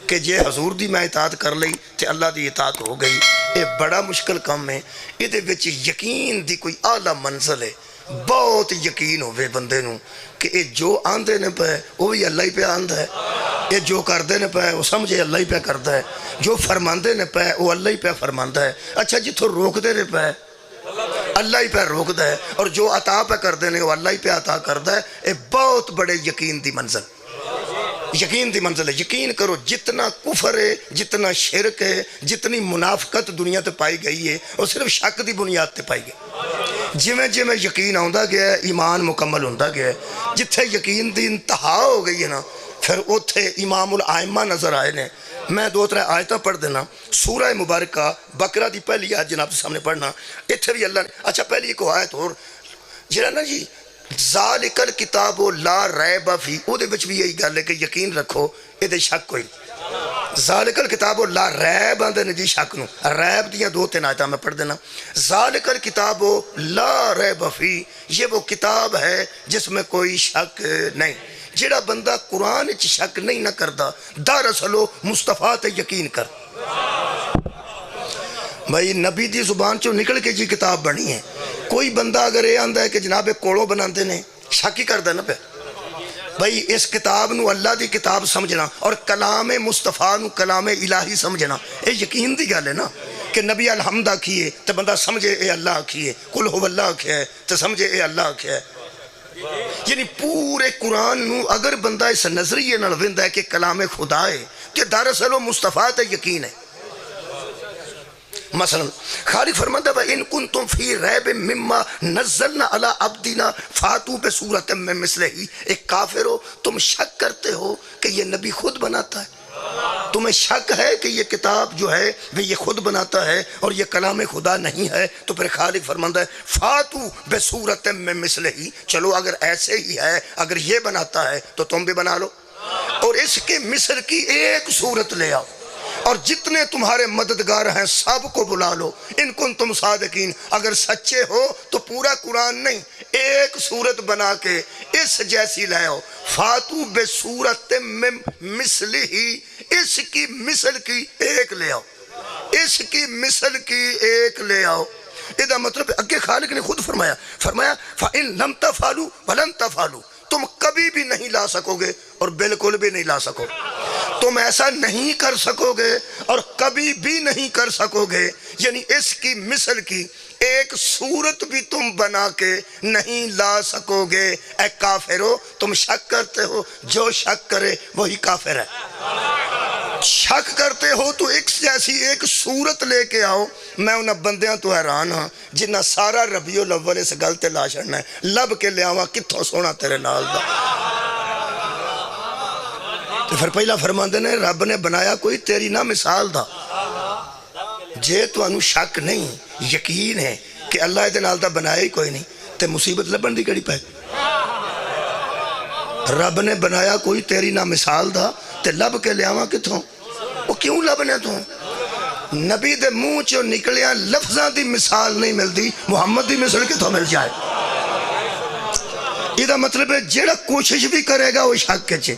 کہ جے حضور دی میں اطاعت کر لئی تے اللہ دی اطاعت ہو گئی. یہ بڑا مشکل کام ہے. یہ وچ یقین دی کوئی اعلیٰ منزل ہے. بہت یقین ہوئے بندے نو کہ یہ جو آندے نے پہ وہ بھی اللہ ہی پہ آندہ ہے. یہ جو کردے نے پہ وہ سمجھے اللہ ہی پہ کردہ ہے. جو فرماندے نے پہ وہ اللہ ہی پہ فرماندہ ہے. اچھا جتھو روک دے نے پہ اللہ ہی پہ روک دے ہے. اور جو عطا پہ کردے نے وہ اللہ ہی پہ عطا کردہ ہے. یہ بہت بڑے یقین دی منزل. یقین دی منزل ہے. یقین کرو جتنا کفر ہے، جتنا شرک ہے، جتنی منافقت دنیا تے پائی گئی ہے وہ صرف شک دی بنیاد تے پائی گئی. جویں جویں یقین آندا گیا ہے ایمان مکمل ہوندا گیا ہے. جتھے یقین دی انتہا ہو گئی ہے نا پھر اوتھے امام الائمہ نظر آئے نے. میں 2-3 آیتاں پڑھ دینا. سورہ مبارکہ بقرہ دی پہلی آیت جناب سامنے پڑھنا. اتھے بھی اللہ نے اچھا پہلی ایک آیت اور جڑا نا جی ذالک الکتاب لا ریب فی او دے وچ بھی یہی گل ہے کہ یقین رکھو اے دے شک کوئی. ذالک الکتاب لا ریب آندے نے جی شک نو. ریب دیاں 2-3 آیتاں میں پڑھ دینا. ذالک الکتاب لا ریب فی یہ وہ کتاب ہے جس میں کوئی شک نہیں. جڑا بندہ قرآن چ شک نہیں نہ کردا دراصل مصطفیٰ تے یقین کر. بھائی نبی دی زبان چوں نکل کے جی کتاب بنی ہے. کوئی بندہ اگر یہ آندہ ہے کہ جناب کوڑوں بناندے نے شک ہی کردہ نا پہ. بھائی اس کتاب نو اللہ دی کتاب سمجھنا اور کلام مصطفیٰ نو کلام الہی سمجھنا یہ یقین دی گل ہے نا. کہ نبی الحمد آکھیے تو بندہ سمجھے اے اللہ آکھیے، قل هو اللہ آکھیا ہے تو سمجھے اے اللہ آکھیا ہے. یعنی پورے قرآن نو اگر بندہ اس نظریے نال ویندا ہے کہ کلام خدا ہے کہ دراصل وہ مصطفیٰ تے یقین ہے. مثلا خالق فرماتا ہے ان کنتم فی ریب مما نزلنا علی عبدنا فاتو بصورت من مثلہ. ایک کافر ہو تم شک کرتے ہو کہ یہ نبی خود بناتا ہے. تمہیں شک ہے کہ یہ کتاب جو ہے وہ یہ خود بناتا ہے اور یہ کلام خدا نہیں ہے. تو پھر خالق فرماتا ہے فاتو بصورت من مثلہ. چلو اگر ایسے ہی ہے اگر یہ بناتا ہے تو تم بھی بنا لو اور اس کے مثل کی ایک صورت لے آؤ اور جتنے تمہارے مددگار ہیں سب کو بلا لو. ان کنتم صادقین اگر سچے ہو تو پورا قرآن نہیں ایک صورت بنا کے اس جیسی لے آؤ. فاتو بصورت من مثلہ اس کی مثل کی ایک لے آؤ. اس کی مثل کی ایک لے آؤ. یہ مطلب اگے خالق نے خود فرمایا فَإِن لَمْ تَفْعَلُوا وَلَنْ تَفْعَلُوا. تم کبھی بھی نہیں لا سکو گے اور بالکل بھی نہیں لا سکو. تم ایسا نہیں کر سکو گے اور کبھی بھی نہیں کر سکو گے. یعنی اس کی مثل کی ایک صورت بھی تم بنا کے نہیں لا سکو گے. اے کافرو تم شک کرتے ہو، جو شک کرے وہی کافر ہے. شک کرتے ہو تو ایک جیسی ایک صورت لے کے آؤ. میں انہاں بندیاں تو حیران ہاں جنہاں سارا ربیع الاول اس گل تے لا چھڑنا ہے. لب کے لے آواں کتھوں سونا تیرے نال دا. تو پھر پہلا فرماندے نے رب نے بنایا کوئی تیری نہ مثال دا. جے تو انو شک نہیں یقین ہے کہ اللہ دے نال دا بنایا ہی کوئی نہیں تے مصیبت لبن دی کڑی پہ. رب نے بنایا کوئی تیری نہ مثال دا تے لب کے لے آواں کتھوں. وہ کیوں لبنے تو نبی دے منہ چوں نکلیاں لفظاں دی مثال نہیں ملتی محمد دی مثال کتھوں مل جائے. یہ مطلب ہے جیڑا کوشش بھی کرے گا وہ شک کے چھے.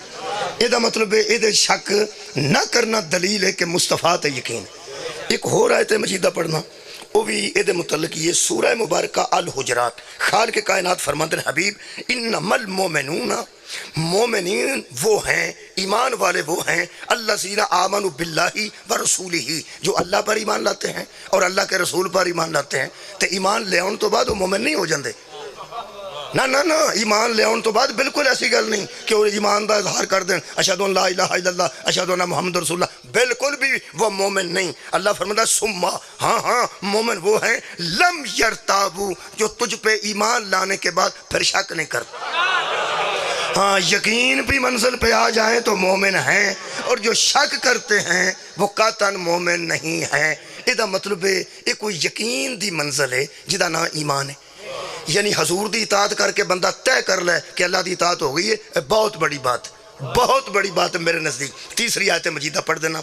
یہ مطلب ہے یہ شک نہ کرنا دلیل ہے کہ مصطفیٰ تے یقین. ایک ہو آیت مجیدہ پڑھنا وہ بھی یہ متعلق یہ سورہ مبارکہ الحجرات. خالق کائنات فرماتے ہیں حبیب انما المومنون مومنین وہ ہیں ایمان والے وہ ہیں الذین آمنوا باللہ ورسولہ جو اللہ پر ایمان لاتے ہیں اور اللہ کے رسول پر ایمان لاتے ہیں. تو ایمان لے آن تو بعد وہ مومن نہیں ہو جاندے. نہ ایمان لے آن تو بعد بالکل ایسی گل نہیں کہ وہ ایمان دا اظہار کر دیں اشہدو ان لا الہ الا اللہ اشہدو ان محمد رسول اللہ. بالکل بھی وہ مومن نہیں. اللہ فرماتا ہے سما ہاں مومن وہ ہیں لم یرتابو جو تجھ پہ ایمان لانے کے بعد پھر شک نہیں کرتا. ہاں یقین بھی منزل پہ آ جائیں تو مومن ہیں اور جو شک کرتے ہیں وہ قطعاً مومن نہیں ہیں. یہ مطلب ہے یہ کوئی یقین دی منزل ہے جدا نام ایمان ہے. یعنی حضور دی اطاعت کر کے بندہ طے کر لے کہ اللہ دی اطاعت ہو گئی ہے. بہت بڑی بات بہت بڑی بات ہے میرے نزدیک. تیسری آیت مجیدہ پڑھ دینا.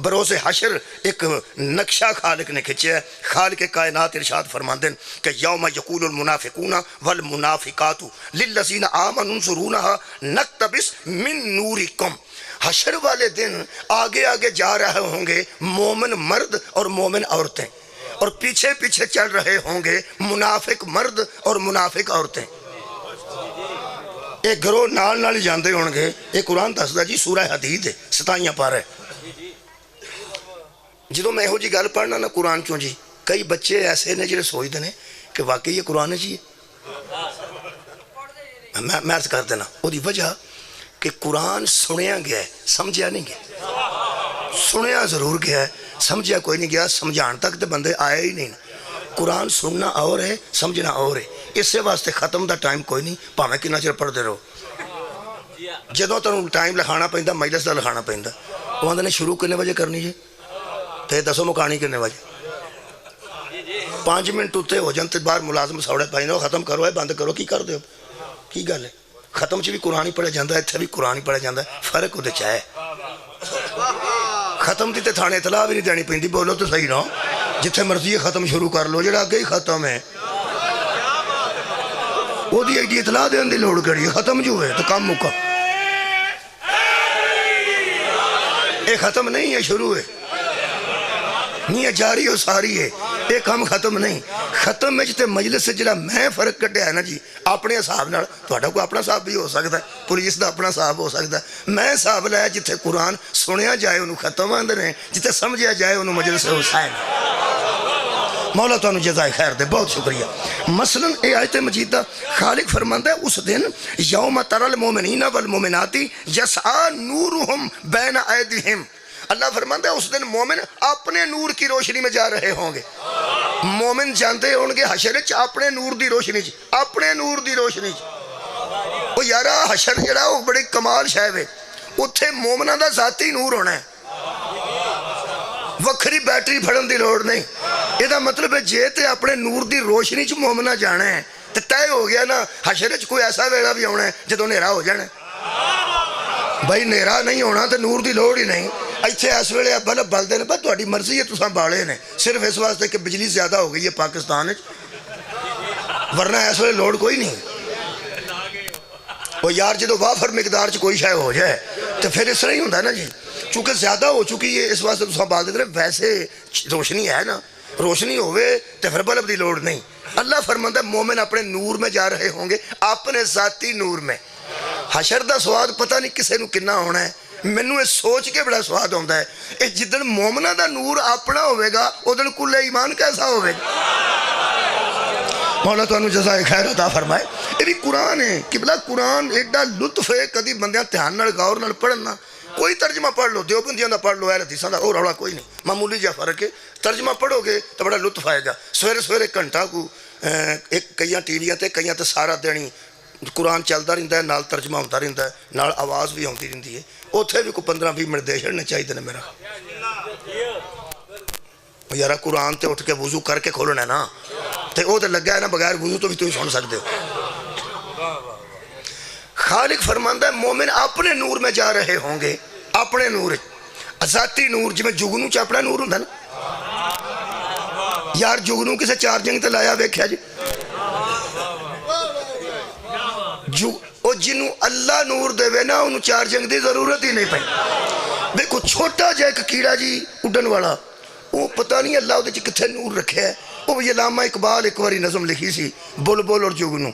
بروز حشر ایک نقشہ خالق نے کھچیا ہے. خالق کائنات ارشاد فرماندے کہ یوم یقول المنافقون والمنافقات للذین آمنوا انصرونا نقتبس من نورکم. حشر والے دن آگے آگے جا رہے ہوں گے مومن مرد اور مومن عورتیں، اور پیچھے پیچھے چل رہے ہوں گے منافق مرد اور منافق عورتیں۔ ایک گروہ نال ہی جاندے ہوں گے۔ ایک قرآن دسدا جی سورہ حدید ہے 27 پارہ۔ جدوں میں جی گل پڑھنا نا قرآن چوں جی، کئی بچے ایسے نے جڑے سوچتے ہیں کہ واقعی یہ قرآن ہے جی۔ میں عرض کر دینا وہ وجہ کہ قرآن سنیا گیا ہے، سمجھا نہیں گیا۔ سنیا ضرور گیا ہے، سمجھا کوئی نہیں گیا۔ سمجھان تک تو بندے آئے ہی نہیں۔ قرآن سننا اور ہے، سمجھنا اور ہے۔ اسے واسطے ختم دا ٹائم کوئی نہیں، پاویں کنا چر پڑھتے رہو۔ جدوں تنوں ٹائم لکھانا پیندا مجلس دا لکھانا پیندا، وہ آندے نے شروع کنے بجے کرنی جی تے دسو مکانی کنے بجے؟ 5 منٹ اتنے ہو جان تے باہر ملازم سوڑے پائی نے ختم کرو ہے بند کرو، کی کر دے ہو؟ کی گل ہے؟ ختم چ بھی قرآن ہی پڑھیا جاتا ہے، اتنے بھی قرآن ہی پڑھیا جاتا ہے۔ فرق وہ ہے ختم کی تے تھانے اطلاع بھی نہیں دینی پیندی، بولو تو صحیح نہ، جتھے مرضی ختم شروع کر لو، جڑا اگے ہی ختم ہے وہ دی ایڈی اطلاع دین دی لوڑ کری ہے، ختم جو ہے تو کام مکا۔ یہ ختم نہیں ہے، شروع ہے، نہیں جاری ہو ساری ہے، یہ کام ختم نہیں۔ ختم ہے جتے مجلس سے جڑا میں فرق کٹیا ہے نا جی اپنے حساب نال، تہاڈا کوئی اپنا حساب بھی ہو سکتا ہے، پولیس دا اپنا حساب ہو سکتا ہے۔ میں حساب لایا جتے قرآن سنیا جائے انہوں ختم آندے نے، جتے سمجھیا جائے انہوں مجلس حسین۔ مولا تو انہوں جزائے خیر دے، بہت شکریہ۔ مثلا اے آیت مجیدہ خالق فرماندا ہے اس دن یوم تری المؤمنین والمؤمنات یسعی نورہم بین ایدیہم، اللہ فرماندا ہے اس دن مومن اپنے نور کی روشنی میں جا رہے ہوں گے۔ مومن جانتے ہوں گے حشر چ اپنے نور دی روشنی چ، اپنے نور دی روشنی چ۔ وہ یارا حشر جڑا وہ بڑی کمال شے ہے، اتھے مومناں دا ذاتی نور ہونا ہے، وکھری بیٹری پھڑن دی لوڑ نہیں۔ یہ مطلب ہے جے تے اپنے نور دی روشنی چ مومنہ جانا ہے تو طے ہو گیا نا، حشر چ کوئی ایسا ویلا بھی آنا ہے جدوں نیرا ہو جانا ہے۔ بھائی نیرا نہیں ہونا تو نور دی لوڑ ہی نہیں۔ ایتھے اس ویلے بلب بلدے نے، بس تہاڈی مرضی ہے، تساں بالے نے صرف اس واسطے کہ بجلی زیادہ ہو گئی ہے پاکستان وچ، ورنہ اس ویلے لوڑ کوئی نہیں۔ وہ یار جدوں وافر مقدار چ کوئی شے ہو جائے تو پھر اس طرح ہی ہوندا نا جی، چونکہ زیادہ ہو چکی ہے اس واسطے تساں بال دے۔ ویسے روشنی ہے نا، روشنی ہوئے تو پھر بلب دی لوڑ نہیں۔ اللہ فرماندا ہے مومن اپنے نور میں جا رہے ہوں گے، اپنے ذاتی نور میں۔ حشر دا سواد پتہ نہیں کسے نو کنا ہونا ہے، مینوں یہ سوچ کے بڑا سواد ہوتا ہے کہ جدن مومنہ دا نور اپنا ہوئے گا ادن کل ایمان کیسا ہوئے گا۔ مولا تو انہوں جزائے خیر عطا فرمائے۔ یہ بھی قرآن ہے کہ بلا قرآن ایڈا لطف ہے، کدی بندیاں دھیان نال غور نال پڑھنا۔ کوئی ترجمہ پڑھ لو، دیوبندیاں دا پڑھ لو، اہل حدیثاں دا، اور رولا کوئی نہیں، معمولی جا فرق ہے۔ ترجمہ پڑھو گے تو بڑا لطف آئے گا۔ سویرے سویرے گھنٹہ کو ایک کئیاں ٹی ویاں تے کئیاں تے سارا دینی قرآن چلتا رہتا ہے، نال ترجمہ ہوتا رہتا ہے، نال آواز بھی آتی رہتی ہے۔ اتنے بھی کوئی 15-20 منٹ دے چھڑنے چاہیے میرا یارا۔ قرآن تے اٹھ کے وضو کر کے کھولنا ہے نا، تے وہ تو لگا ہے نا، بغیر وضو تو بھی تم سن سکتے ہو۔ خالق فرماندا ہے مومن اپنے نور میں جا رہے ہوں گے، اپنے نور ذاتی نور، جی میں جگنو چ اپنا نور ہوں نا یار۔ جگنو کسے چارجنگ تے لایا ویکھیا جی، وہ جنوں اللہ نور دے وے نا انہوں چارجنگ دی ضرورت ہی نہیں پئی۔ دیکھو چھوٹا جا ایک کیڑا جی اڈن والا، وہ پتہ نہیں اللہ وہ کتنے نور رکھے ہے۔ وہ بھی علامہ اقبال ایک باری نظم لکھی سی بلبل اور جگنو،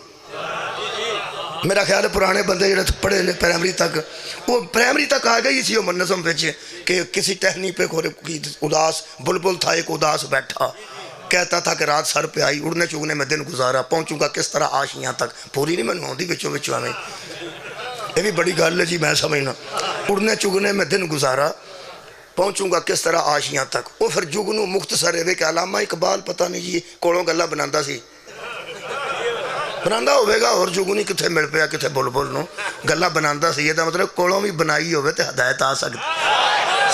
میرا خیال ہے پرانے بندے جڑے پڑھے لے پرائمری تک، وہ پرائمری تک آ گئی سی وہ نظم بچے کہ کسی ٹہنی پہ اداس بلبل تھا ایک اداس بیٹھا، کہتا تھا کہ رات سر پہ آئی، اڑنے چگنے میں دن گزارا، پہنچوں گا کس طرح آشیاں تک۔ پوری نہیں میں ہوندی بچوں بچوں میں، یہ بھی بڑی گل ہے جی، میں سمجھنا۔ اڑنے چگنے میں دن گزارا، پہنچوں گا کس طرح آشیاں تک۔ وہ پھر جگنو مختصر ہے کہ علامہ اقبال پتہ نہیں جی کولوں گلا بناندا سی، بناندا ہوئے گا، اور جگنی کتھے مل پیا کتھے بلبل نو گلا بناندا سی۔ یہ مطلب کولوں بھی بنائی ہوئے تے ہدایت آ سکتی۔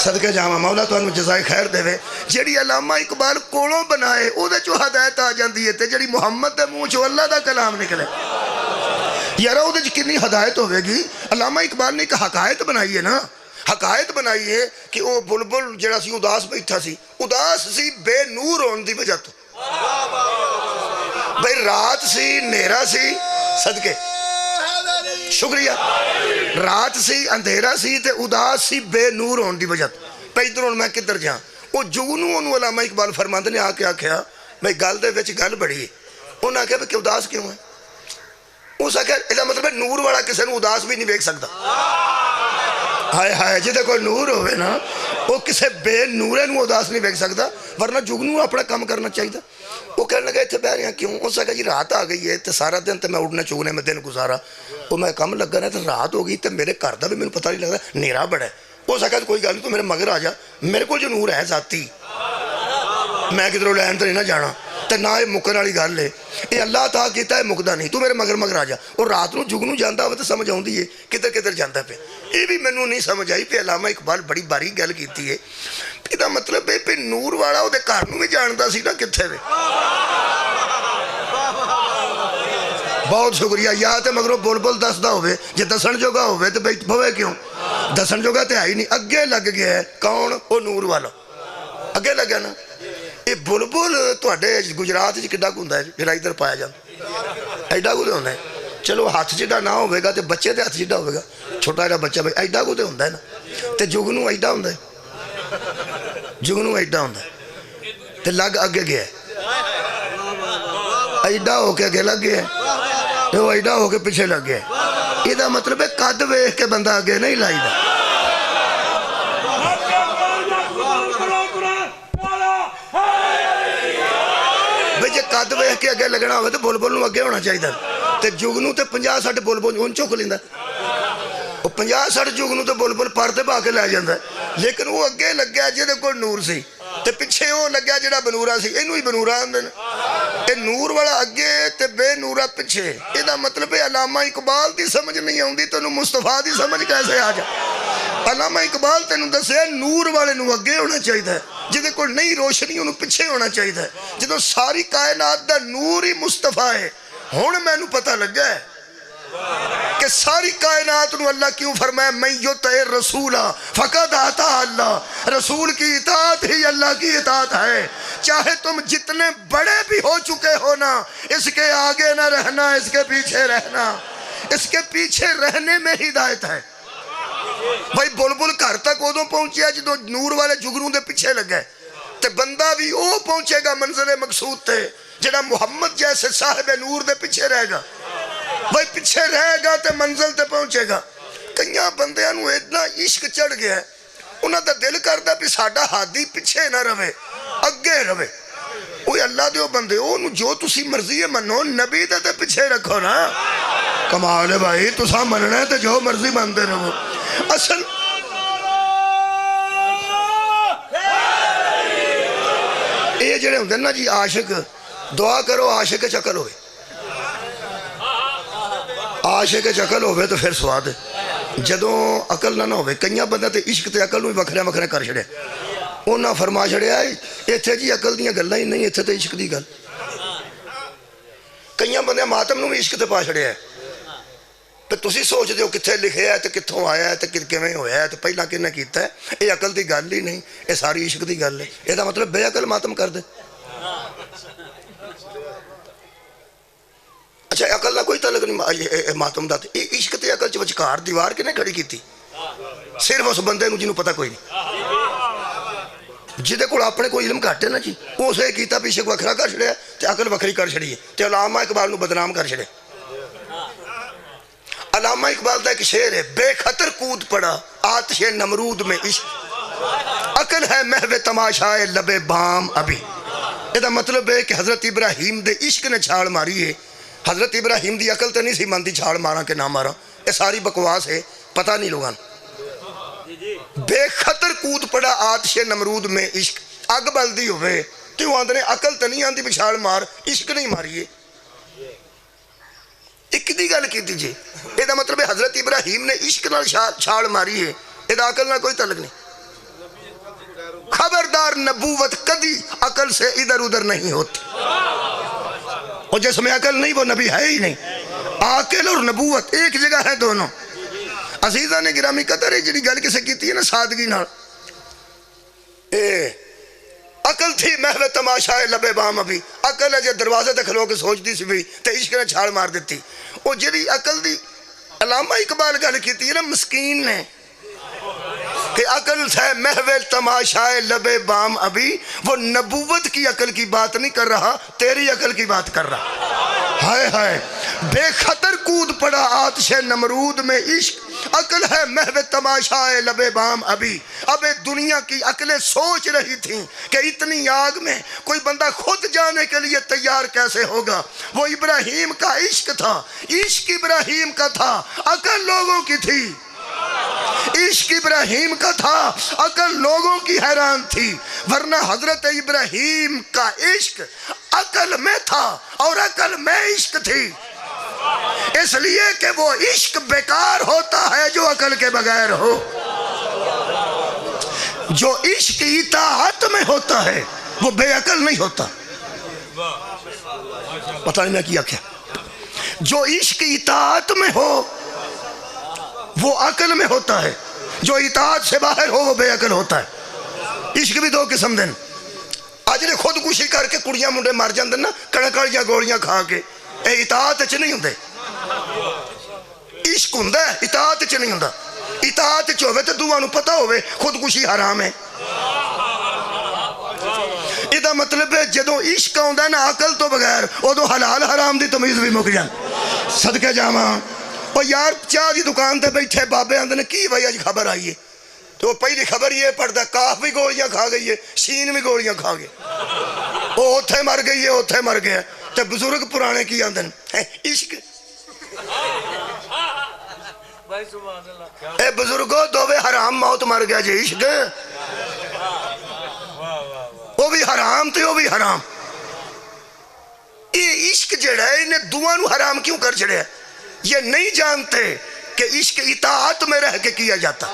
صدقے جاواں مولا تو انہوں جزائے خیر دے وے۔ جیڑی علامہ اقبال کولوں بنائے او دے چو ہدایت آ جاندی ہے، تے جیڑی محمد دے منہ چو اللہ دا کلام نکلے یارا او دے کتنی ہدایت ہوئے گی۔ علامہ اقبال نے ایک حقائق بنائی ہے نا، حقائق بنائی ہے کہ وہ بلبل جڑا سی اداس بیٹھا سی، اداس سی بے نور ہون دی وجہ تو، بھئی رات سی نیرا سی، صدقے شکریہ. رات سی, اندھیرا سی تے اداس سی بے نور ہون دی وجہ پہ ادھر ہوں میں کدھر جاں. وہ جگنو انہوں علامہ اقبال فرماندے نے آ کے آکھیا بھائی گل دے وچ گل بڑی ہے. انہوں نے آکھیا کہ اداس کیوں ہے؟ اس آکھیا یہ مطلب ہے نور والا کسی نے اداس بھی نہیں ویکھ سکتا. ہائے ہائے جدے کوئی نور ہوئے نا وہ کسے بے نورے نو اداس نہیں ویکھ سکتا, ورنہ جگنو اپنا کام کرنا چاہیے. وہ کہنے لگا اتنے بہ رہے ہیں کیوں؟ اس نے کہا جی رات آ گئی ہے تو سارا دن تو میں اڑنے چگنے میں دن گزارا, وہ میں کم لگا رہا تو رات ہو گئی تو میرے گھر کا بھی میرے پتہ نہیں لگتا, نیرا بڑا ہے. اس نے کہا کوئی گل نہیں تو میرے مگر آ جا, میرے کو جو نور ہے ذاتی, میں کدھروں لین تو نہیں نہ جانا تو نہ یہ مکن والی گل ہے, یہ اللہ تعالیٰ کیتا ہے مکدا نہیں, تو میرے مگر آ جا. اور رات نو جگنو جانا ہو تو سمجھ آتی ہے کدھر کدھر جانا پہ. یہ بھی مینوں نہیں سمجھ آئی پہ علامہ اقبال بڑی باریک گل کیتی ہے. یہ مطلب ہے پہ نور والا وہ گھر نو بھی جانتا سی نا کتنے وے. بہت شکریہ. یا تو مگروں بلبل دسدا ہوئے, جے دسن جوگا ہوئے تو بیٹھ پوے کیوں؟ دسن جوگا تو ہے ہی نہیں. اگے لگ گیا ہے کون؟ وہ نور والا اگے لگا نا. یہ بلبل تواڈے گجرات وچ کڈا ہوندا ہے جڑا ادھر پایا جاندا؟ ایڈا کو ہوندا ہے. چلو ہاتھ جڈا نہ ہوے گا تے بچے دے ہاتھ جڈا ہوے گا, چھوٹا جا بچہ بھائی ایڈا کو تے ہوندا ہے نا. تے جگنو ایڈا ہوندا ہے, جگنو ایڈا ہوندا ہے تے لگ اگے گیا ایڈا ہو کے اگے لگ گیا تے وہ ایڈا ہو کے پیچھے لگ گیا. یہ مطلب ہے قد ویکھ کے بندہ اگے نہیں لائی دا. بھئی جے قد ویکھ کے اگے لگنا ہوئے تو بلبل نو اگے ہونا چاہیے تے جگنو تے 50-60 بلبل ان چک لیندا. وہ 50-60 جگنو تے بلبل پرتے پا کے لے جاندا ہے, لیکن وہ اگے لگیا جہدے کول نور سی تے پیچھے وہ لگیا جڑا بنورا سی. اینوں ہی بنورا آندے نے. اے نور والا اگے تے بے نورا پیچھے. یہ مطلب ہے علامہ اقبال دی سمجھ نہیں آندی تو مصطفیٰ دی سمجھ کیسے آ جا؟ علامہ اقبال تینوں دسے نور والے نو اگے ہونا چاہیے, جہدے کول نہیں روشنی انہوں پیچھے ہونا چاہیے. جدوں ساری کائنات دا نور ہی مصطفیٰ ہے. ہن مینوں پتہ لگا ہے کہ ساری کائنات نو اللہ کیوں فرمایا میں یطع الرسول فقد اطاع اللہ. رسول کی اطاعت ہی اللہ کی اطاعت ہے. چاہے تم جتنے بڑے بھی ہو چکے ہو نا, اس کے آگے نہ رہنا, اس کے پیچھے رہنا. اس کے پیچھے رہنے میں ہدایت ہے. بھائی بلبل گھر تک ادوں پہنچیا جدوں نور والے جگنو دے پیچھے لگے, تے بندہ بھی وہ پہنچے گا منزل مقصود تے جڑا محمد جیسے صاحب نور دے پیچھے رہے گا. بھائی پیچھے رہے گا تے منزل تے پہنچے گا. کئیاں بندیاں نو اتنا عشق چڑھ گیا ہے, انہاں دا دل کردا بھی ساڈا ہادی پیچھے نہ رہے اگے رہے. اوہ اللہ دیو بندے انہوں جو تسی مرضی ہے منو, نبی دے تے پیچھے رکھو نا. کمال ہے بھائی, تساں مننا ہے تے جو مرضی مانتے رہو. اصل یہ جڑے ہوندے نا جی عاشق, دعا کرو عاشق چکل ہوئے. عاشق عقل ہوئے تو پھر سواد ہے. جدوں عقل نہ ہوئے, کئیاں بندہ تے عشق تے عقل نو وکھرے وکھرے کر چھڑے. انہاں فرما چھڑیا ایتھے جی عقل دیاں گلاں ہی نہیں, ایتھے تے عشق دی گل. کئیاں بندے ماتم نو بھی عشق تے پا چھڑیا ہے. تے تسی سوچ دیو کتھے لکھیا ہے تے کتھوں آیا ہے تے کیویں ہویا ہے تے پہلا کنے کیتا ہے. یہ عقل دی گل ہی نہیں, یہ ساری عشق دی گل ہے. یہ دا مطلب بے عقل ماتم کر دے. اچھا عقل نہ کوئی تعلق نہیں ماتم دا. عشق تے عقل چ وچکار دیوار کنے کھڑی کیتی؟ صرف اس بندے نو جنوں پتہ کوئی نہیں, جہدے کول اپنے کوئی علم گھٹ ہے نا جی, اسے کیتا بھی عشق وکھرا کر چھڑیا تے عقل وکھری کر چھڑی ہے تے علامہ اقبال نو بدنام کر چھڑے. علامہ اقبال دا ایک شعر ہے, بے خطر کود پڑا آتش نمرود میں عشق, عقل ہے محو تماشائے لب بام ابھی. یہ دا مطلب ہے کہ حضرت ابراہیم دے عشق نے چھاڑ ماری ہے. حضرت ابراہیم دی عقل تے نہیں سی مانتی چھاڑ مارا کہ نہ مارا, یہ ساری بکواس ہے, پتہ نہیں لوگاں. بے خطر کود پڑا آتش نمرود میں عشق, اگ بلدی ہوئے تو وہ آندھنے عقل تے نہیں آندھی بچھاڑ مار, عشق نہیں ماریے. ایک دی گل کی دیجئے, یہ دا مطلب ہے حضرت ابراہیم نے عشق نال چھاڑ ماری ہے, یہ دا عقل نہ کوئی تعلق نہیں. خبردار نبوت کدی عقل سے ادھر ادھر نہیں ہوتی, اور جس میں عقل نہیں وہ نبی ہے ہی نہیں. عاقل اور نبوت ایک جگہ ہے دونوں. عزیزہ نے گرامی قدر ہے جنہی گل کسے کیتی ہے نا سادگی نال, عقل تھی محو تماشائے لبے بام ابھی. عقل ہے جے دروازے تے کھلو کے سوچ دی سی بھی تے عشق نے چھاڑ مار دیتی. وہ جڑی عقل دی علامہ اقبال گل کی نا مسکین نے کہ عقل ہے محو تماشائے لبے بام ابھی، وہ نبوت کی عقل کی بات نہیں کر رہا، تیری عقل کی بات کر رہا۔ ہائے ہائے بے خطر کود پڑا آتش نمرود میں عشق، عقل ہے محو تماشائے لبے بام ابھی۔ اب دنیا کی عقلیں سوچ رہی تھیں کہ اتنی آگ میں کوئی بندہ خود جانے کے لیے تیار کیسے ہوگا۔ وہ ابراہیم کا عشق تھا، عشق ابراہیم کا تھا، عقل لوگوں کی تھی۔ عشق ابراہیم کا تھا، عقل لوگوں کی حیران تھی، ورنہ حضرت ابراہیم کا عشق عقل میں تھا اور عقل میں عشق تھی، اس لیے کہ وہ عشق بیکار ہوتا ہے جو عقل کے بغیر ہو۔ جو عشق اطاعت میں ہوتا ہے وہ بے عقل نہیں ہوتا۔ پتہ نہیں میں کیا کیا؟ جو عشق اطاعت میں ہو وہ عقل میں ہوتا ہے، جو اطاعت سے باہر ہو وہ بے عقل ہوتا ہے۔ عشق بھی دو قسم دن، اجلے خودکشی کر کے کڑیاں منڈے مر جاندے نا کڑکڑ یا گولیاں کھا کے، اے اطاعت چ نہیں ہوندے۔ عشق ہوندا ہے، اطاعت چ نہیں ہوندا۔ اطاعت چ ہوے تے دوواں نوں پتہ ہوے خودکشی حرام ہے۔ ادا مطلب ہے جدوں عشق آوندا نا عقل تو بغیر، ادوں حلال حرام دی تمیز بھی مک جاندی۔ صدقے جاواں اور یار چاہ دی دکان تے بیٹھے بابے آندے نے کی بھائی آج خبر آئی ہے، تو وہ پہلی خبر یہ پڑھتا کاف بھی گولیاں کھا گئی ہے، شین بھی گولیاں کھا گئے، وہ اتھے مر گئی ہے اتھے مر گیا۔ تو بزرگ پرانے کی آندے عشق، اے بزرگو دووے حرام موت مر گیا جی عشق، وہ بھی حرام تے وہ بھی حرام۔ یہ عشق جڑا ہے انہیں دوواں نو حرام کیوں کر چھڑے ہے؟ یہ نہیں جانتے کہ عشق اطاعت میں رہ کے کیا جاتا۔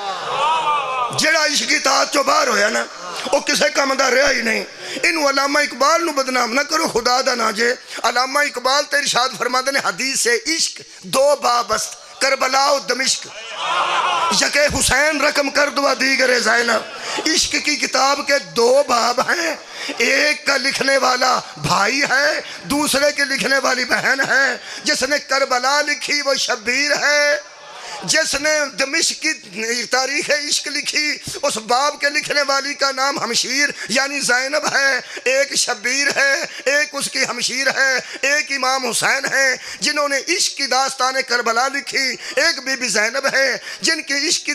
جڑا عشق اطاعت چو باہر ہویا نا وہ کسے کام دا رہا ہی نہیں۔ انہوں علامہ اقبال نو بدنام نہ کرو خدا دا نہ جے۔ علامہ اقبال تے ارشاد فرماتے نے حدیث سے عشق دو بابست کربلا و دمشق، یکے حسین رقم کر دوا دیگر زینب۔ عشق کی کتاب کے دو باب ہیں، ایک کا لکھنے والا بھائی ہے، دوسرے کے لکھنے والی بہن ہے۔ جس نے کربلا لکھی وہ شبیر ہے، جس نے دمشق کی تاریخ عشق لکھی اس باب کے لکھنے والی کا نام ہمشیر یعنی زینب ہے، ایک شبیر ہے، ایک اس کی ہمشیر ہے، ایک امام حسین ہے جنہوں نے عشق کی داستان کربلا لکھی، ایک بی بی زینب ہے جن کی عشق کی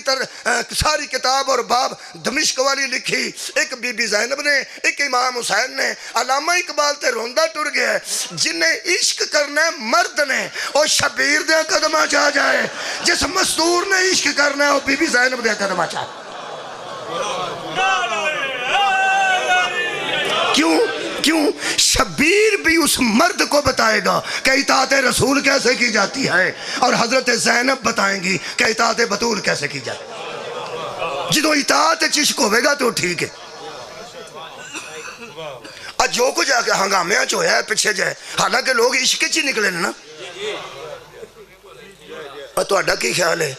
ساری کتاب اور باب دمشق والی لکھی، ایک بی بی زینب نے، ایک امام حسین نے۔ علامہ اقبال تے روندہ ٹر گیا ہے جنہیں عشق کرنا مرد نے اور شبیر دے قدمہ جا جائے، جس مستور نے عشق کرنا ہے وہ بی بی زینب دے قدمہ چاہتا۔ کیوں؟ شبیر بھی اس مرد کو بتائے گا کہ اطاعت رسول کیسے کی جاتی ہے، اور حضرت زینب بتائیں گی کہ اطاعت بطول کیسے کی جاتی ہے۔ جدو اطاعت عشق ہوئے گا تو ٹھیک ہے۔ آج جو کچھ ہنگامیاں جو ہے پیچھے جائے، حالانکہ لوگ عشق چی نکلے نا۔ اور تو اڈا کی خیال ہے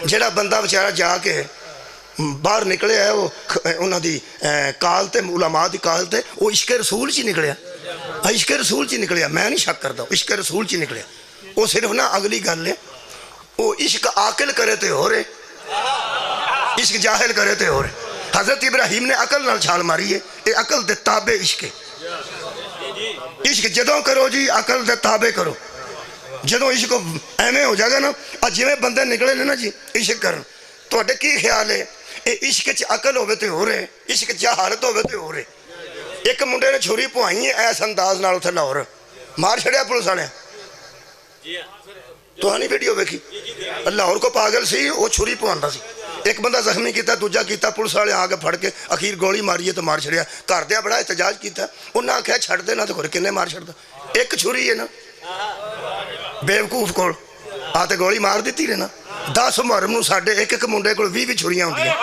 جڑا بندہ بچارہ جا کے باہر نکلے ہے وہ انہوں دی کال تے علماء دی کال تے وہ عشق رسول چی نکلیا، عشق رسول چی نکلیا، میں نہیں شک کرتا عشق رسول چی نکلیا۔ وہ صرف نا اگلی گل ہے وہ عشق عاقل کرے تے ہو رہے، عشق جاہل کرے تے ہو رہے۔ حضرت ابراہیم نے عقل نال چھال ماری ہے، اے عقل دے تابع عشق ہے۔ عشق جدوں کرو جی عقل دے تابع کرو، جدوں عشق ایمیں ہو جائے گا نا آج میں بندے نکلے نا جی عشق کرن تو اڈے کی خیال ہے اے عشق چ عقل ہوئے تے ہو رہے، عشق جہالت ہوئے تے ہو رہے۔ ایک منڈے نے چھری پوائی ہے ایس انداز نال اتھے لاہور مار چھڑیا پولیس والے، تو ہانی ویڈیو ویکھی لاہور کو پاگل سی وہ چھری پواندا سی، ایک بندہ زخمی کیتا دوجا کیتا، پولیس والے آگے پھڑ کے اخیر گولی ماری ہے تو مار چھڑیا۔ گھر دیا بڑا احتجاج کیتا، انہاں آکھیا چھڑ دے نا تو کھر کنے مار چھڑدا، ایک چھری ہے نا بیوقوف کول آتے گولی مار دیتی رہنا۔ 10 محرم نو ساڑھے ایک ایک منڈے کو 20 چھریاں ہوندی ہیں۔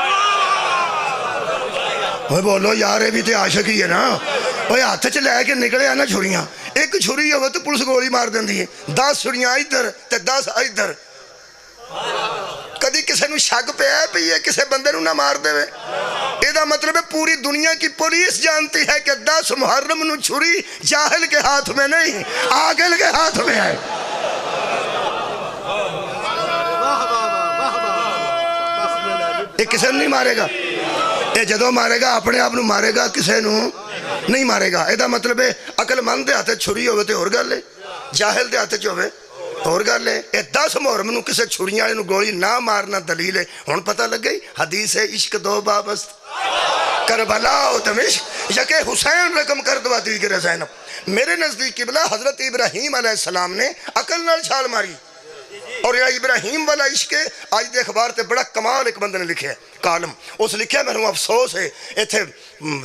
وہ بولو یار یہ بھی تے عاشق ہی ہے نا، وہ ہاتھ چ لے کے نکلے ہیں نا چھریاں، ایک چھری ہوئے تو پولیس گولی مار دیندی ہے، 10 چھریاں ادھر تے 10 ادھر۔ کدی کسے نو شک پہ ہے پہ یہ کسے بندے نو نہ مار دے وے، یہ مطلب ہے پوری دنیا کی پولیس جانتی ہے کہ 10 محرم نو چھری جاہل کے ہاتھ میں نہیں عاقل کے ہاتھ میں ہے۔ یہ کسی نہیں مارے گا، یہ جدو مارے گا اپنے آپ مارے گا، کسی نہیں مارے گا۔ یہ مطلب ہے عقل مند دے ہاتھ چھری ہوئے تو اور گل ہے، جاہل دے ہاتھ ہوئے اور گل ہے۔ یہ 10 محرم کسی چھریاں والے گولی نہ مارنا دلیل ہے۔ ہن پتہ لگ گئی حدیث ہے عشق دو بابست، کربلا و دمشق یکے حسین رقم کر دوا دیگر زینب۔ میرے نزدیک قبلہ حضرت ابراہیم علیہ السلام نے عقل نال چھال ماری، اور یہ ابراہیم والا عشق ہے۔ آج دے اخبار تے بڑا کمال ایک بندے نے لکھا ہے کالم، اس لکھا ہے میں افسوس ہے ایتھے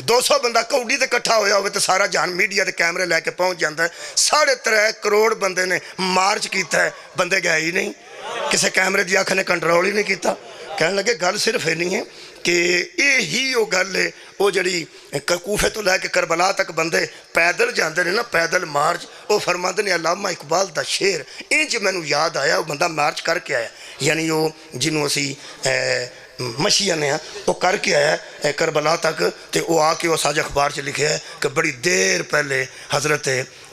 200 بندہ کوڈی تے کٹھا ہویا ہوئے تے سارا جہان میڈیا تے کیمرے لے کے پہنچ جاندہ ہے۔ 3.5 کروڑ بندے نے مارچ کیتا ہے، بندے گئے ہی نہیں، کسے کیمرے دی آنکھ نے کنٹرول ہی نہیں کیتا۔ کہنے لگے گل صرف ہے نہیں ہے کہ یہی وہ گل ہے، وہ جڑی کوفے تو لے کے کربلا تک بندے پیدل جاندے نے نا، پیدل مارچ، وہ فرماندے نے علامہ اقبال دا شعر انج مینوں یاد آیا، وہ بندہ مارچ کر کے آیا، یعنی وہ جنہوں اسی مشیہ نے وہ کر کے آیا ہے کربلا تک، تے وہ آ کے وہ ساج اخبار سے لکھے ہے کہ بڑی دیر پہلے حضرت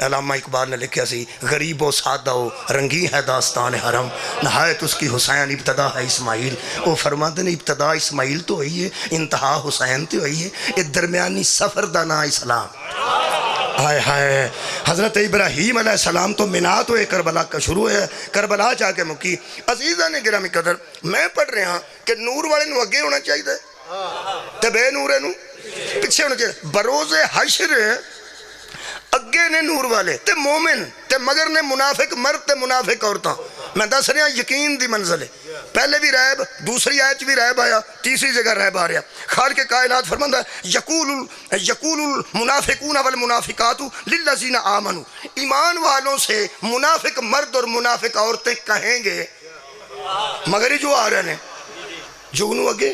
علامہ اقبال نے لکھا سی غریب و سادہ و رنگی ہے داستان حرم، نہایت اس کی حسین ابتدا ہے اسماعیل۔ وہ فرماتے نے ابتدا اسماعیل تو ہوئی ہے، انتہا حسین تو ہوئی ہے، یہ درمیانی سفر دا نا اسلام۔ ہائے ہائے، حضرت ابراہیم علیہ السلام تو منا تو ایک کربلا کا شروع ہے، کربلا جا کے مکی۔ عزیزہ نے گرامی قدر، میں پڑھ رہے ہاں کہ نور والے نو اگے ہونا چاہیے تے بے نورے نو پیچھے ہونا چاہیے۔ بروز حشر اگے نے نور والے تے مومن تے مگر نے منافق مرد تے منافق عورتاں۔ میں دس رہا یقین دی منزل ہے، پہلے بھی ریب، دوسری آیت بھی ریب آیا، تیسری جگہ ریب آ رہا۔ خالق کائنات فرماتا ہے یقول المنافقون والمنافقات للذین آمنوا، ایمان والوں سے منافق مرد اور منافق عورتیں کہیں گے، مگر ہی جو آ رہے ہیں جگنو اگے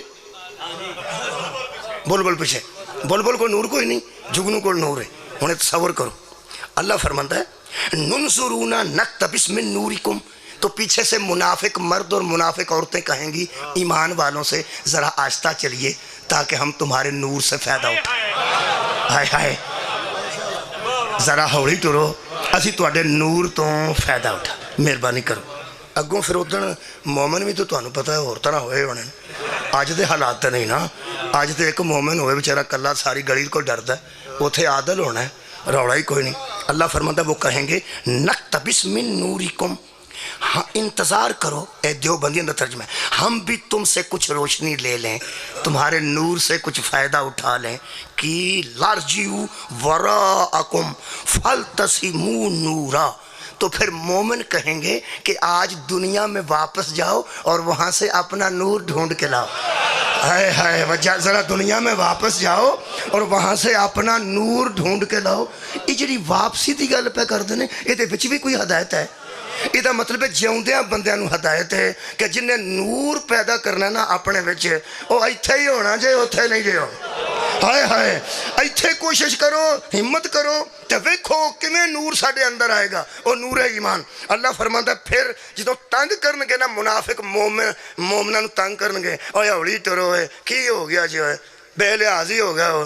بول پیچھے، بول کو نور کوئی نہیں، جگنو کو نور ہے۔ انہیں تصور کرو، اللہ فرماتا ہے ننظرون نقتبس من نورکم، تو پیچھے سے منافق مرد اور منافق عورتیں کہیں گی ایمان والوں سے ذرا آہستہ چلیے تاکہ ہم تمہارے نور سے فائدہ اٹھائیں۔ ہائے ہائے، ذرا ہولی ٹرو، اسی تواڈے نور تو فائدہ اٹھا، مہربانی کرو۔ اگوں پھر ادھر مومن بھی تو تمہیں پتہ ہے اور طرح ہوئے ہونے، اج دے حالات نہیں نا، اج تو ایک مومن ہوئے بیچارہ کلا ساری گلی کو ڈردا ہے، اتھے عادل ہونا ہے، روڑا ہی کوئی نہیں۔ اللہ فرماتا ہے وہ کہیں گے نقتبس من نورکم، ہاں انتظار کرو، اے دیوبندیوں کا ترجمہ ہے، ہم بھی تم سے کچھ روشنی لے لیں، تمہارے نور سے کچھ فائدہ اٹھا لیں۔ کی لارجیو وراءکم فالتسموا نورا، تو پھر مومن کہیں گے کہ آج دنیا میں واپس جاؤ اور وہاں سے اپنا نور ڈھونڈ کے لاؤ۔ ہائے ہائے، ذرا دنیا میں واپس جاؤ اور وہاں سے اپنا نور ڈھونڈ کے لاؤ۔ یہ جڑی واپسی دی گل پہ کر دینے، یہ وچ بھی کوئی ہدایت ہے؟ یہ مطلب ہے جیوندیاں بندیاں نو ہدایت ہے کہ جن نے نور پیدا کرنا نا اپنے وچ، وہ ایتھے ہی ہونا جے اوتھے نہیں جے ہو۔ ہائے ہائے، ایتھے کوشش کرو، ہمت کرو تے ویکھو کیویں نور ساڈے اندر آئے گا، وہ نور ہے ایمان۔ اللہ فرماتا ہے پھر جدوں تنگ کرن گے نا منافق مومناں نو تنگ کرن گے، اوے ہولی ٹرو، ہوئے کی ہو گیا جی، ہوئے بے لحاظی ہو گیا ہو۔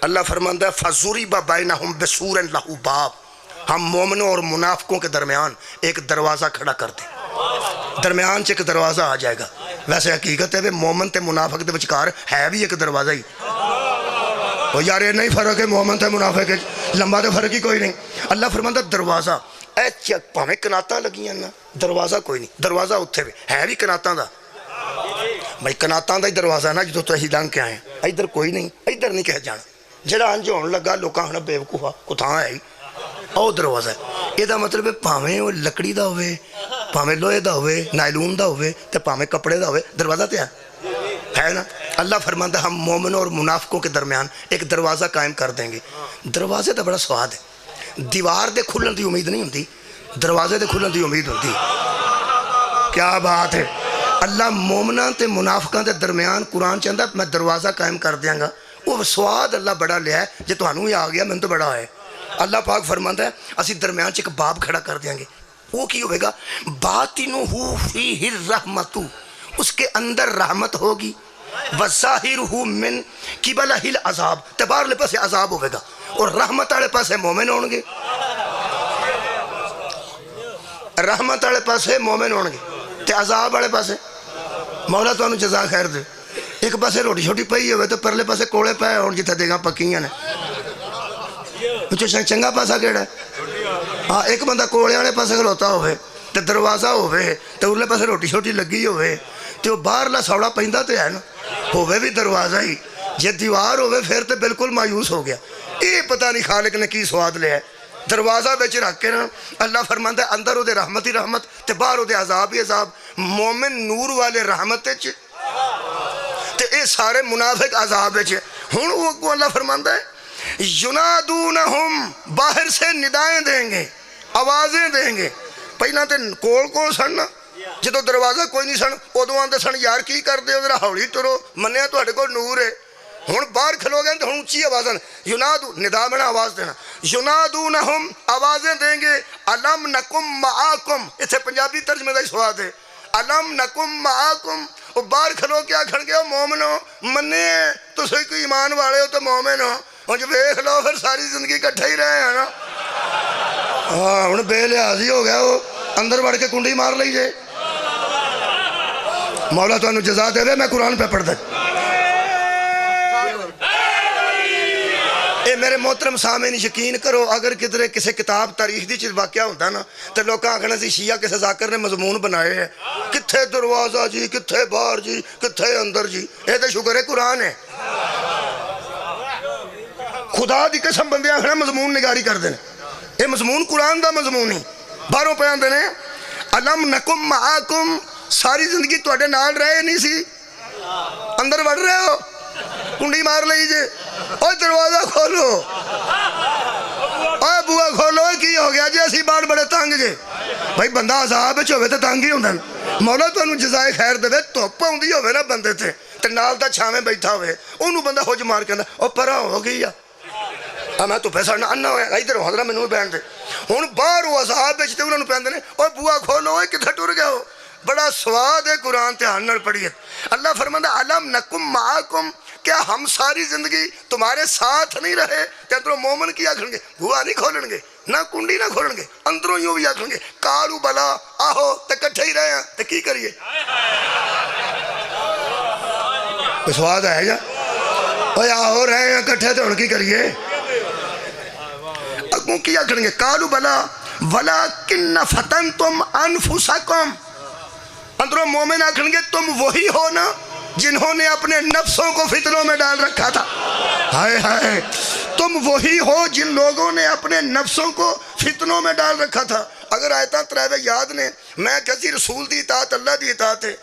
اللہ فرماتا ہے فَضُرِبَ بَيْنَهُمْ بِسُورٍ لَهُ بَابٌ، ہم مومنوں اور منافقوں کے درمیان ایک دروازہ کھڑا کر دیں، درمیان سے ایک دروازہ آ جائے گا۔ ویسے حقیقت ہے مومن تے منافق دے وچکار ہے بھی ایک دروازہ ہی، وہ یار یہ نہیں فرق ہے مومن تے منافق، لمبا تے فرق ہی کوئی نہیں۔ اللہ فرماتا دروازہ اے چک پاویں کناتاں لگیاں نا، دروازہ کوئی نہیں، دروازہ اتھے بھی ہے بھی کناتاں دا، بھائی کناتاں دا ہی دروازہ نا جدوں تو اسی لنگ کے آئے، ادھر کوئی نہیں، ادھر نہیں کہہ جانا، جڑا انج ہون لگا لوکاں ہنا بیوقوفا کتھاں ہے ہی او دروازہ ہے۔ یہ دا مطلب ہے پاویں وہ لکڑی دا ہوئے، پاویں لوہے دا ہوئے، نائلون دا ہوئے تے پاویں کپڑے دا ہوئے، دروازہ تے ہے نا۔ اللہ فرماتا ہم مومنوں اور منافقوں کے درمیان ایک دروازہ قائم کر دیں گے۔ دروازے دا بڑا سواد ہے، دیوار دے کھلن دی امید نہیں ہوندی، دروازے دے کھلن دی امید ہوندی۔ کیا بات ہے، اللہ مومناں تے منافقاں دے درمیان قرآن چاہتا میں دروازہ قائم کر دیاں گا۔ وہ سواد اللہ بڑا لیا ہے، جے تانوں ہی آ گیا میں تو بڑا ہے۔ اللہ پاک فرماتا ہے اسی درمیان ایک باب کھڑا کر دیں گے، وہ کی ہوئے گا باطنہ فیہ الرحمۃ، اس کے اندر رحمت ہوگی، وظاہرہ من قبلہ العذاب، تے باہرلے پاسے عذاب ہوئے گا، اور رحمت والے پاسے مومن ہون گے، رحمت والے پاسے مومن ہون گے تے عذاب والے پاسے مولا تو جزا خیر دے. ایک پاسے روٹی چھوٹی پئی ہوئے تو پرلے پاسے کوڑے پے ہون جتھے دیگاں پکیاں نے. چنگا پاسا کیڑا ہے؟ ہاں ایک بندہ کوڑے والے پاسے کھلوتا ہوئے تے دروازہ ہوئے تے ارلے پاسے روٹی چھوٹی لگی ہوئے تے وہ باہرلا سوڑا پیندا تے ہے نا ہوئے بھی دروازہ ہی. جے دیوار ہوئے پھر تے بالکل مایوس ہو گیا. یہ پتہ نہیں خالق نے کی سواد لیا ہے. دروازہ بچ رکھ کے نا اللہ فرماندا ہے اندر دے رحمت ہی رحمت تے باہر دے عذاب ہی عذاب. مومن نور والے رحمت تے اے سارے منافق عذاب وچ. ہن وہ اللہ فرماندا ہے ینادونہم باہر سے ندائیں دیں گے آوازیں دیں گے. پہلا تے کول سن جدو دروازہ کوئی نہیں سن ادو آتے سن یار کی کرتے ہو ذرا ہولی ٹرو منیا تے کو نور ہے. ہوں باہر کھلو گئے تو ہوں اچھی آواز ینادو ندا میں آواز دینا ینادونہم آوازیں دیں گے الم نکم معاکم. اتنے پنجابی ترجمے کا ہی سواد ہے الم نکم معاکم. وہ باہر کھلو کے آخر گے مومنو منے تو کوئی ایمان والے ہو تو مومن ہو. ہوں جب ویخ لو پھر ساری زندگی کٹھے ہی رہے ہیں نا. ہاں ہوں بے لحاظی ہو گیا وہ اندر وڑ کے کنڈی مار لی جائے. مولا تو جزا دے دے. میں قرآن پہ پڑھ دے. اے میرے محترم سامعین یقین کرو اگر کدھر کسی کتاب تاریخ دی چیز واقعہ ہوتا نا تو لوگاں آکھنا سی شیعہ کسی ذاکر نے مضمون بنائے ہیں کتھے دروازہ جی کتھے باہر جی کتھے اندر جی. اے تو شکر ہے قرآن ہے. خدا دی قسم بندے آخر مضمون نگاری کر دینے. یہ مضمون قرآن دا مضمون ہی باہروں پہ آندے نے الم نکم معاکم. ساری زندگی تواڈے نال رہے نہیں سی اندر وڑ رہے ہو کنڈی مار لیجئے. اوہ دروازہ کھولو اوہ بوا کھولو. کی ہو گیا جی اسی بار بڑے تانگ جے بھائی بندہ عذاب ہوئے تو تانگ ہی ہوندہ. مولا تو جزائے خیر دے. دھوپ ہوندی ہوئے نا بندے تے تے نال دا چھاویں بیٹھا ہوئے انہوں بندہ ہوج مار کے او پرا ہو گئی یا میں تو پیسہ انا ہویا ادھر حضرہ میں نویں بیٹھ دے. ہوں باہر وہ عذاب بیچتے انہوں نے پہندے نے اوہ بوا کھولو اوہ کتھے ٹر گیا ہو. بڑا سواد ہے قرآن دھیان نال پڑھیے. اللہ فرماندا الم نکم معاکم. کیا ہم ساری زندگی تمہارے ساتھ نہیں رہے؟ کہ اندروں مومن کی آکھن گے بوا نہیں کھولن گے نہ کنڈی نہ کھولن گے اندروں یوں بھی آکھن گے کالو بلا آہو تے کٹھے ہی رہے ہیں تے کی کریے. سواد ہے جا اوہ آہو رہے ہیں کٹھے تے ہن کی کریے. اگوں کی آکھن گے کالو بلا ولیکن فتنتم انفسکم. اندروں مومن آکھن گے تم وہی ہو نا جنہوں نے اپنے نفسوں کو فتنوں میں ڈال رکھا تھا. ہائے ہائے تم وہی ہو جن لوگوں نے اپنے نفسوں کو فتنوں میں ڈال رکھا تھا. اگر آیتاں ترائے یاد نے میں کسی رسول دی اطاعت اللہ دی اطاعت ہے